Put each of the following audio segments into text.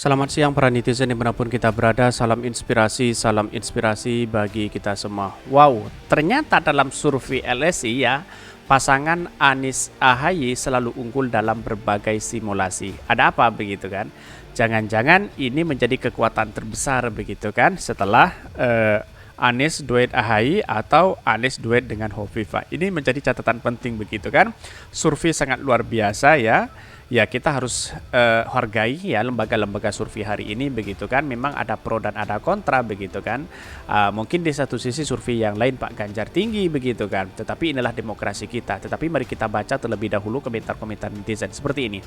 Selamat siang para netizen dimanapun kita berada, salam inspirasi bagi kita semua. Wow, ternyata dalam survei LSI ya, pasangan Anies AHY selalu unggul dalam berbagai simulasi. Ada apa begitu kan? Jangan-jangan ini menjadi kekuatan terbesar begitu kan setelah Anies duet AHY atau Anies duet dengan Hovifah. Ini menjadi catatan penting begitu kan. Survei sangat luar biasa ya. Ya kita harus hargai ya lembaga-lembaga survei hari ini begitu kan. Memang ada pro dan ada kontra begitu kan. Mungkin di satu sisi survei yang lain Pak Ganjar tinggi begitu kan. Tetapi inilah demokrasi kita. Tetapi mari kita baca terlebih dahulu komentar-komentar netizen seperti ini.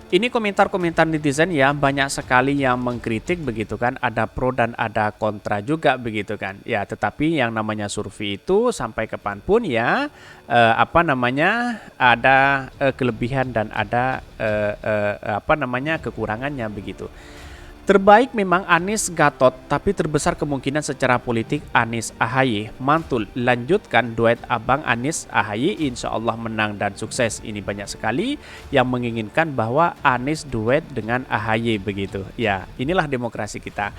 Ini komentar-komentar netizen ya banyak sekali yang mengkritik begitu kan, ada pro dan ada kontra juga begitu kan. Ya, tetapi yang namanya survei itu sampai kapanpun ya ada kelebihan dan ada kekurangannya begitu. Terbaik memang Anies Gatot, tapi terbesar kemungkinan secara politik Anies AHY. Mantul, lanjutkan duet Abang Anies AHY, insya Allah menang dan sukses. Ini banyak sekali yang menginginkan bahwa Anies duet dengan AHY begitu. Ya, inilah demokrasi kita.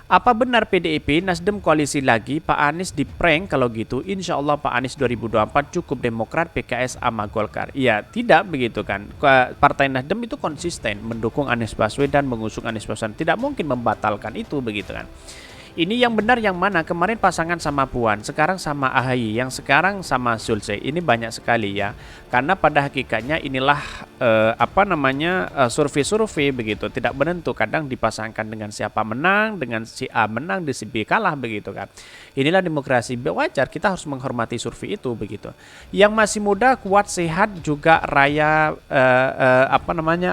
Apa benar PDIP, Nasdem koalisi lagi, Pak Anies di prank kalau gitu, insya Allah Pak Anies 2024 cukup Demokrat, PKS, sama Golkar. Ya tidak begitu kan, Partai Nasdem itu konsisten mendukung Anies Baswedan, mengusung Anies Baswedan, tidak mungkin membatalkan itu begitu kan. Ini yang benar yang mana? Kemarin pasangan sama Puan, sekarang sama AHY, yang sekarang sama Sulse. Ini banyak sekali ya. Karena pada hakikatnya inilah survei-survei begitu, tidak menentu. Kadang dipasangkan dengan siapa menang, dengan si A menang, di si B kalah begitu kan. Inilah demokrasi. Wajar kita harus menghormati survei itu begitu. Yang masih muda, kuat, sehat juga raya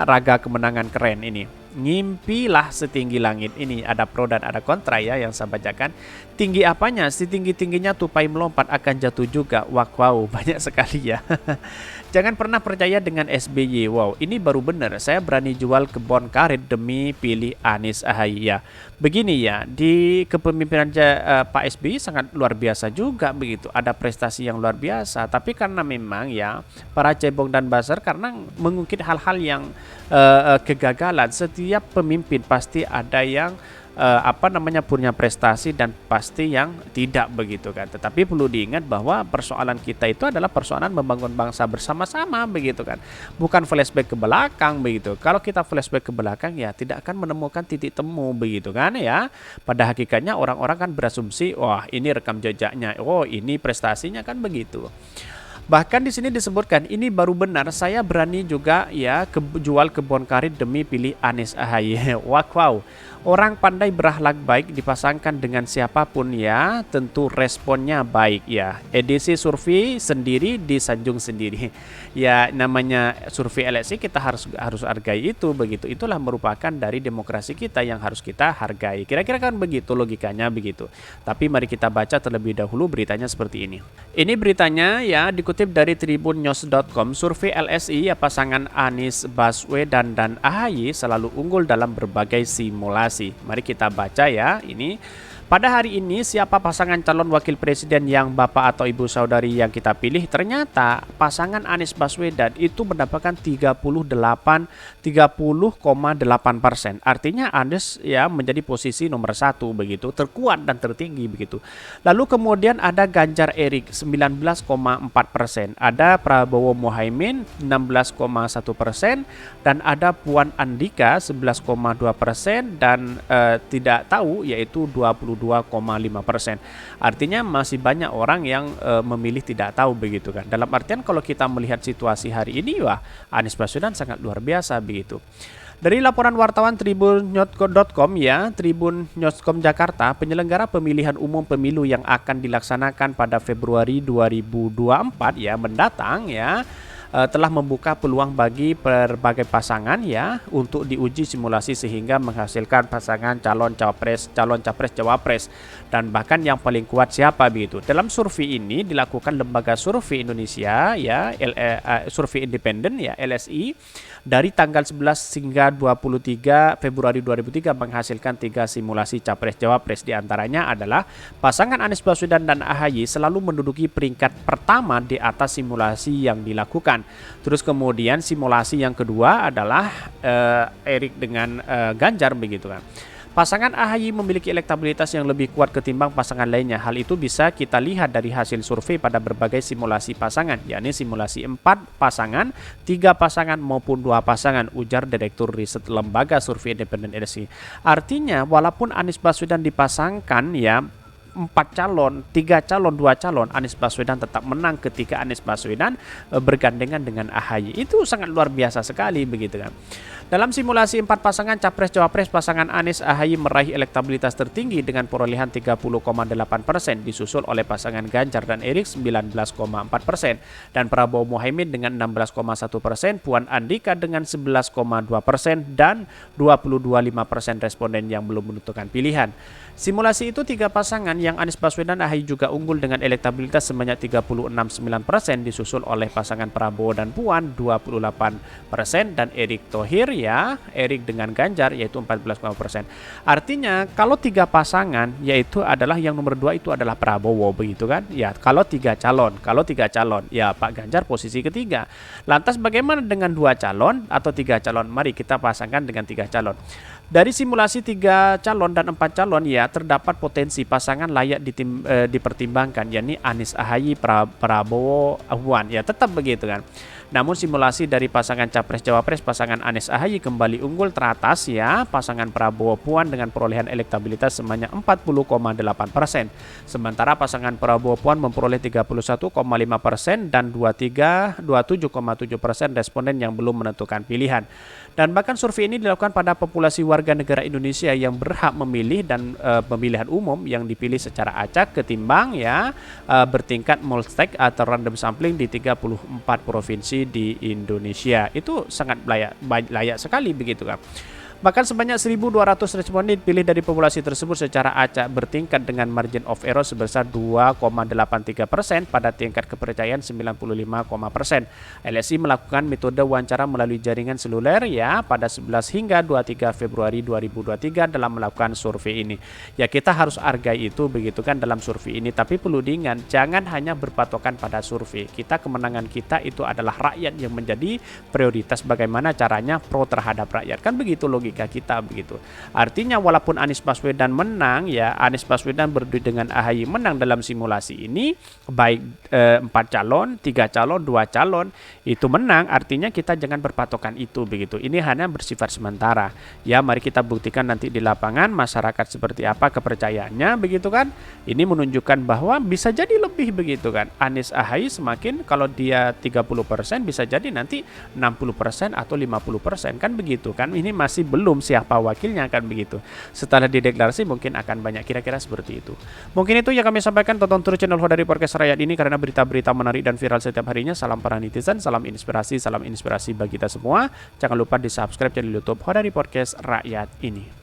raga kemenangan keren ini. Ngimpilah setinggi langit. Ini ada pro dan ada kontra ya yang saya bacakan. Tinggi apanya? Setinggi-tingginya tupai melompat akan jatuh juga. Wow, banyak sekali ya. Jangan pernah percaya dengan SBY. Wow, ini baru benar. Saya berani jual kebun karet demi pilih Anies AHY ya. Begini ya, di kepemimpinan Pak SBY sangat luar biasa juga begitu. Ada prestasi yang luar biasa. Tapi karena memang ya para cebong dan buzzer karena mengungkit hal-hal yang kegagalan. Setiap pemimpin pasti ada yang punya prestasi dan pasti yang tidak begitu kan. Tetapi perlu diingat bahwa persoalan kita itu adalah persoalan membangun bangsa bersama-sama begitu kan. Bukan flashback ke belakang begitu. Kalau kita flashback ke belakang ya tidak akan menemukan titik temu begitu kan ya. Pada hakikatnya orang-orang kan berasumsi, wah ini rekam jejaknya, oh ini prestasinya kan begitu. Bahkan di sini disebutkan ini baru benar, saya berani juga ya jual kebun karet demi pilih Anies AHY. Wow. Orang pandai berakhlak baik dipasangkan dengan siapapun ya tentu responnya baik ya. Edisi survei sendiri disanjung sendiri. Ya namanya survei LSI kita harus hargai itu begitu. Itulah merupakan dari demokrasi kita yang harus kita hargai. Kira-kira kan begitu logikanya begitu. Tapi mari kita baca terlebih dahulu beritanya seperti ini. Ini beritanya ya dikutip dari tribunnews.com. Survei LSI ya pasangan Anies Baswedan dan AHY selalu unggul dalam berbagai simulasi. Mari kita baca ya ini. Pada hari ini siapa pasangan calon wakil presiden yang bapak atau ibu saudari yang kita pilih? Ternyata pasangan Anies Baswedan itu mendapatkan 30,8%. Artinya Anies ya menjadi posisi nomor 1 begitu, terkuat dan tertinggi begitu. Lalu kemudian ada Ganjar Erik 19,4%, ada Prabowo Muhaimin 16,1% dan ada Puan Andika 11,2% dan tidak tahu yaitu 22,5%. Artinya masih banyak orang yang memilih tidak tahu begitu kan. Dalam artian kalau kita melihat situasi hari ini wah Anies Baswedan sangat luar biasa begitu. Dari laporan wartawan tribunnews.com ya, Tribun.com Jakarta, penyelenggara pemilihan umum pemilu yang akan dilaksanakan pada Februari 2024 ya mendatang ya telah membuka peluang bagi berbagai pasangan ya untuk diuji simulasi sehingga menghasilkan pasangan calon capres cawapres dan bahkan yang paling kuat siapa begitu. Dalam survei ini dilakukan lembaga survei Indonesia ya survei independen ya LSI dari tanggal 11 hingga 23 Februari 2003 menghasilkan 3 simulasi Capres-Cawapres. Di antaranya adalah pasangan Anies Baswedan dan AHY selalu menduduki peringkat pertama di atas simulasi yang dilakukan. Terus kemudian simulasi yang kedua adalah Erik dengan Ganjar begitu kan. Pasangan AHY memiliki elektabilitas yang lebih kuat ketimbang pasangan lainnya. Hal itu bisa kita lihat dari hasil survei pada berbagai simulasi pasangan, yakni simulasi 4 pasangan, 3 pasangan maupun 2 pasangan, ujar Direktur Riset Lembaga Survei Independen LSI. Artinya walaupun Anies Baswedan dipasangkan ya 4 calon, 3 calon, 2 calon, Anies Baswedan tetap menang ketika Anies Baswedan bergandengan dengan AHY. Itu sangat luar biasa sekali begitu kan. Dalam simulasi 4 pasangan Capres-Cawapres, pasangan Anies AHY meraih elektabilitas tertinggi dengan perolehan 30,8%, disusul oleh pasangan Ganjar dan Erik 19,4%, dan Prabowo Muhaimin dengan 16,1%, Puan Andika dengan 11,2%, dan 22,5% responden yang belum menentukan pilihan. Simulasi itu 3 pasangan yang Anies Baswedan AHY juga unggul dengan elektabilitas sebanyak 36,9%, disusul oleh pasangan Prabowo dan Puan 28%, dan Erick Thohir ya, Erik dengan Ganjar yaitu 14,5%. Artinya kalau 3 pasangan yaitu adalah yang nomor 2 itu adalah Prabowo begitu kan? Ya, kalau 3 calon ya Pak Ganjar posisi ketiga. Lantas bagaimana dengan 2 calon atau 3 calon? Mari kita pasangkan dengan 3 calon. Dari simulasi 3 calon dan 4 calon ya terdapat potensi pasangan layak dipertimbangkan, yakni Anies AHY, Prabowo Puan ya tetap begitu kan. Namun simulasi dari pasangan Capres-Cawapres, pasangan Anies AHY kembali unggul teratas ya pasangan Prabowo Puan dengan perolehan elektabilitas sebanyak 40,8%. Sementara pasangan Prabowo Puan memperoleh 31,5% dan 27,7% responden yang belum menentukan pilihan. Dan bahkan survei ini dilakukan pada populasi warga negara Indonesia yang berhak memilih dan pemilihan umum yang dipilih secara acak ketimbang ya bertingkat multistage atau random sampling di 34 provinsi di Indonesia. Itu sangat layak sekali begitu kan. Bahkan sebanyak 1.200 responden dipilih dari populasi tersebut secara acak bertingkat dengan margin of error sebesar 2,83% pada tingkat kepercayaan 95%. LSI melakukan metode wawancara melalui jaringan seluler ya pada 11 hingga 23 Februari 2023 dalam melakukan survei ini. Ya kita harus hargai itu begitu kan dalam survei ini, tapi perlu diingat jangan hanya berpatokan pada survei. Kemenangan kita itu adalah rakyat yang menjadi prioritas, bagaimana caranya pro terhadap rakyat. Kan begitu logika kita begitu. Artinya walaupun Anies Baswedan menang ya, Anies Baswedan berdua dengan AHY menang dalam simulasi ini, baik 4 calon, 3 calon, 2 calon itu menang, artinya kita jangan berpatokan itu begitu. Ini hanya bersifat sementara. Ya mari kita buktikan nanti di lapangan masyarakat seperti apa kepercayaannya begitu kan. Ini menunjukkan bahwa bisa jadi lebih begitu kan. Anies AHY semakin kalau dia 30% bisa jadi nanti 60% atau 50% kan begitu kan. Ini masih belum siapa wakilnya kan begitu. Setelah dideklarasi mungkin akan banyak, kira-kira seperti itu. Mungkin itu yang kami sampaikan. Tonton terus channel Hodari Podcast Rakyat ini karena berita-berita menarik dan viral setiap harinya. Salam para netizen, salam inspirasi bagi kita semua. Jangan lupa di subscribe channel YouTube Hodari Podcast Rakyat ini.